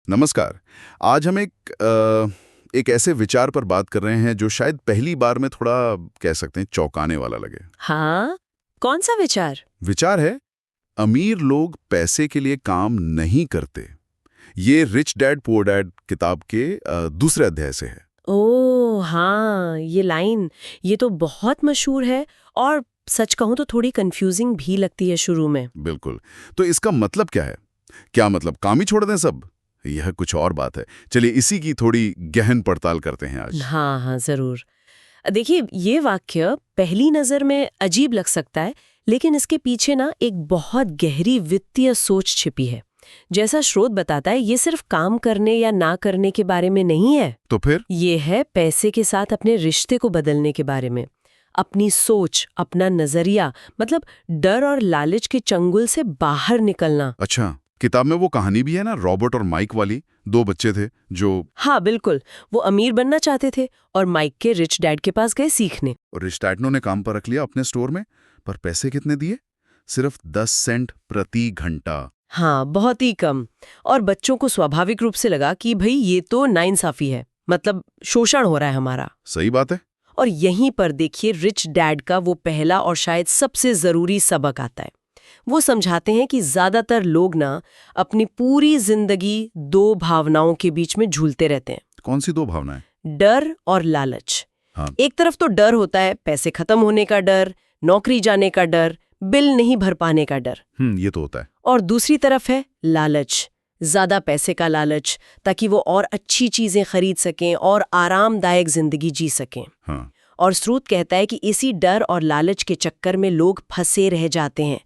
नमस्कार। आज हम एक ऐसे विचार पर बात कर रहे हैं जो शायद पहली बार में थोड़ा कह सकते हैं चौंकाने वाला लगे। हाँ, कौन सा विचार? विचार है, अमीर लोग पैसे के लिए काम नहीं करते। ये रिच डैड पुअर डैड किताब के दूसरे अध्याय से है। ओह हाँ, ये लाइन ये तो बहुत मशहूर है और सच कहूँ तो थोड़ी कंफ्यूजिंग भी लगती है शुरू में। बिल्कुल। तो इसका मतलब क्या है? क्या मतलब काम ही छोड़ दें सब? यह कुछ और बात है। चलिए इसी की थोड़ी गहन पड़ताल करते हैं आज। हाँ हाँ, जरूर। देखिए, ये वाक्य पहली नज़र में अजीब लग सकता है, लेकिन इसके पीछे ना एक बहुत गहरी वित्तीय सोच छिपी है। जैसा स्रोत बताता है, ये सिर्फ काम करने या ना करने के बारे में नहीं है। तो फिर ये है पैसे के साथ अपने रिश्ते को बदलने के बारे में। अपनी सोच, अपना नजरिया, मतलब डर और लालच के चंगुल से बाहर निकलना। अच्छा, किताब में वो कहानी भी है ना, रॉबर्ट और माइक वाली। दो बच्चे थे जो हाँ बिल्कुल, वो अमीर बनना चाहते थे और माइक के रिच डैड के पास गए सीखने। रिस्टैटनो ने काम पर रख लिया अपने स्टोर में, पर पैसे कितने दिए? सिर्फ 10 सेंट प्रति घंटा। हाँ, बहुत ही कम। और बच्चों को स्वाभाविक रूप से लगा कि भाई ये तो नाइंसाफी है, मतलब शोषण हो रहा है हमारा। सही बात है। और यहीं पर देखिए रिच डैड का वो पहला और शायद सबसे जरूरी सबक आता है। वो समझाते हैं कि ज्यादातर लोग ना अपनी पूरी जिंदगी दो भावनाओं के बीच में झूलते रहते हैं। कौन सी दो भावनाएं? डर और लालच। हाँ। एक तरफ तो डर होता है, पैसे खत्म होने का डर, नौकरी जाने का डर, बिल नहीं भर पाने का डर। ये तो होता है। और दूसरी तरफ है लालच, ज्यादा पैसे का लालच, ताकि वो और अच्छी चीजें खरीद सकें और आरामदायक जिंदगी जी सकें। हाँ। और स्रोत कहता है कि इसी डर और लालच के चक्कर में लोग फंसे रह जाते हैं।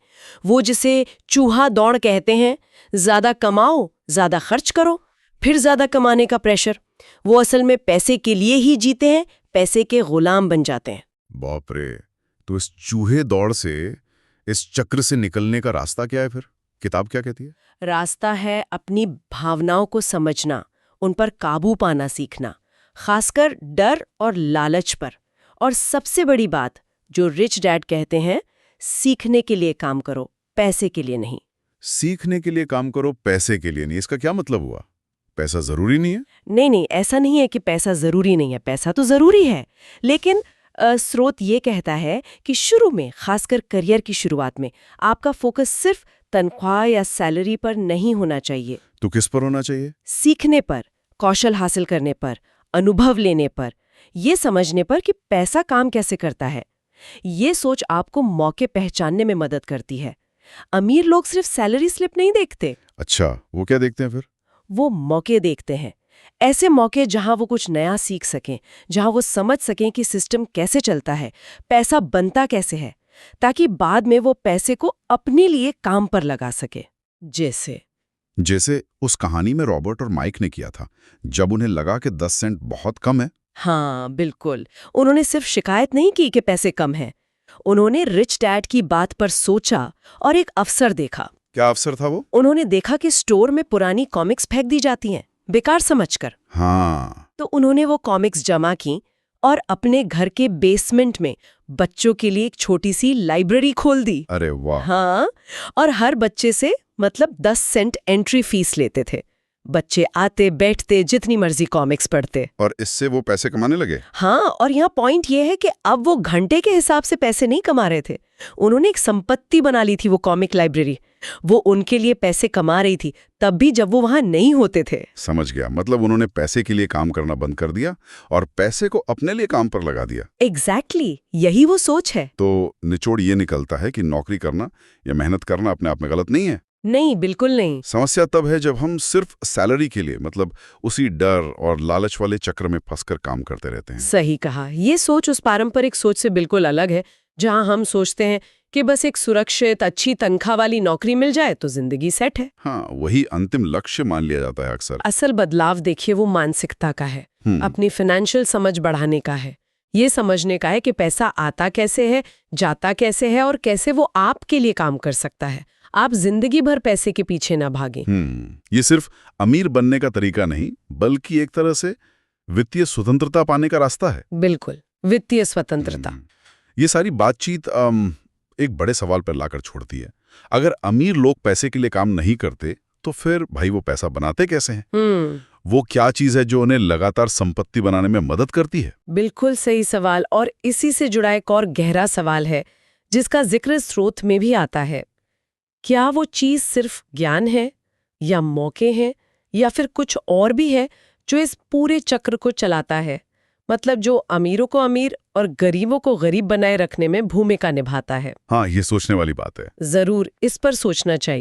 वो जिसे चूहा दौड़ कहते हैं, ज्यादा कमाओ, ज्यादा खर्च करो, फिर ज्यादा कमाने का प्रेशर। वो असल में पैसे के लिए ही जीते हैं, पैसे के गुलाम बन जाते हैं। बाप रे। तो इस चूहे दौड़ से, इस चक्र से निकलने का रास्ता क्या है फिर? किताब क्या कहती है? रास्ता है अपनी भावनाओं को समझना, उन पर काबू पाना सीखना, खासकर डर और लालच पर। और सबसे बड़ी बात जो रिच डैड कहते हैं, सीखने के लिए काम करो, पैसे के लिए नहीं। सीखने के लिए काम करो, पैसे के लिए नहीं। इसका क्या मतलब हुआ? पैसा जरूरी नहीं है? नहीं नहीं, ऐसा नहीं है कि पैसा जरूरी नहीं है, पैसा तो जरूरी है। लेकिन स्रोत ये कहता है कि शुरू में, खासकर करियर की शुरुआत में, आपका फोकस सिर्फ तनख्वाह या सैलरी पर नहीं होना चाहिए। तो किस पर होना चाहिए? सीखने पर, कौशल हासिल करने पर, अनुभव लेने पर, ये समझने पर कि पैसा काम कैसे करता है। ये सोच आपको मौके पहचानने में मदद करती है। अमीर लोग सिर्फ सैलरी स्लिप नहीं देखते, अच्छा, वो क्या देखते हैं फिर? वो मौके देखते हैं। ऐसे मौके जहां वो कुछ नया सीख सकें, जहां वो समझ सकें कि सिस्टम कैसे चलता है, पैसा बनता कैसे है, ताकि बाद में वो पैसे को अपने लिए काम पर लगा सके। जैसे उस कहानी में रॉबर्ट और माइक ने किया था, जब उन्हें लगा कि 10 सेंट बहुत कम है। हाँ बिल्कुल, उन्होंने सिर्फ शिकायत नहीं की कि पैसे कम हैं, उन्होंने रिच डैड की बात पर सोचा और एक अवसर देखा। क्या अवसर था वो? उन्होंने देखा कि स्टोर में पुरानी कॉमिक्स फेंक दी जाती हैं, बेकार समझकर। हाँ। तो उन्होंने वो कॉमिक्स जमा की और अपने घर के बेसमेंट में बच्चों के लिए एक छोटी सी लाइब्रेरी खोल दी। अरे वाह। हाँ, और हर बच्चे से मतलब 10 सेंट एंट्री फीस लेते थे। बच्चे आते बैठते, जितनी मर्जी कॉमिक्स पढ़ते। और इससे वो पैसे कमाने लगे? हाँ, और यहाँ पॉइंट ये है कि अब वो घंटे के हिसाब से पैसे नहीं कमा रहे थे, उन्होंने एक संपत्ति बना ली थी, वो कॉमिक लाइब्रेरी। वो उनके लिए पैसे कमा रही थी, तब भी जब वो वहां नहीं होते थे। समझ गया। मतलब उन्होंने पैसे के लिए काम करना बंद कर दिया और पैसे को अपने लिए काम पर लगा दिया। एग्जैक्टली, यही वो सोच है। तो निचोड़ ये निकलता है कि नौकरी करना या मेहनत करना अपने आप में गलत नहीं है। नहीं, बिल्कुल नहीं। समस्या तब है जब हम सिर्फ सैलरी के लिए, मतलब उसी डर और लालच वाले चक्र में फंसकर काम करते रहते हैं। सही कहा। ये सोच उस पारंपरिक सोच से बिल्कुल अलग है, जहां हम सोचते हैं कि बस एक सुरक्षित अच्छी तनख्वाह वाली नौकरी मिल जाए तो जिंदगी सेट है। हाँ, वही अंतिम लक्ष्य मान लिया जाता है अक्सर। असल बदलाव देखिए वो मानसिकता का है, अपनी फाइनेंशियल समझ बढ़ाने का है। ये समझने का है कि पैसा आता कैसे है, जाता कैसे है और कैसे वो आपके लिए काम कर सकता है। आप जिंदगी भर पैसे के पीछे ना भागें। ये सिर्फ अमीर बनने का तरीका नहीं, बल्कि एक तरह से वित्तीय स्वतंत्रता पाने का रास्ता है। बिल्कुल, वित्तीय स्वतंत्रता। ये सारी बातचीत एक बड़े सवाल पर लाकर छोड़ती है। अगर अमीर लोग पैसे के लिए काम नहीं करते तो फिर भाई वो पैसा बनाते कैसे हैं? हम्म वो क्या चीज है जो उन्हें लगातार संपत्ति बनाने में मदद करती है? बिल्कुल सही सवाल, और इसी से जुड़ा एक और गहरा सवाल है जिसका जिक्र स्रोत में भी आता है। क्या वो चीज सिर्फ ज्ञान है, या मौके हैं, या फिर कुछ और भी है जो इस पूरे चक्र को चलाता है? मतलब जो अमीरों को अमीर और गरीबों को गरीब बनाए रखने में भूमिका निभाता है। हाँ, ये सोचने वाली बात है। जरूर इस पर सोचना चाहिए।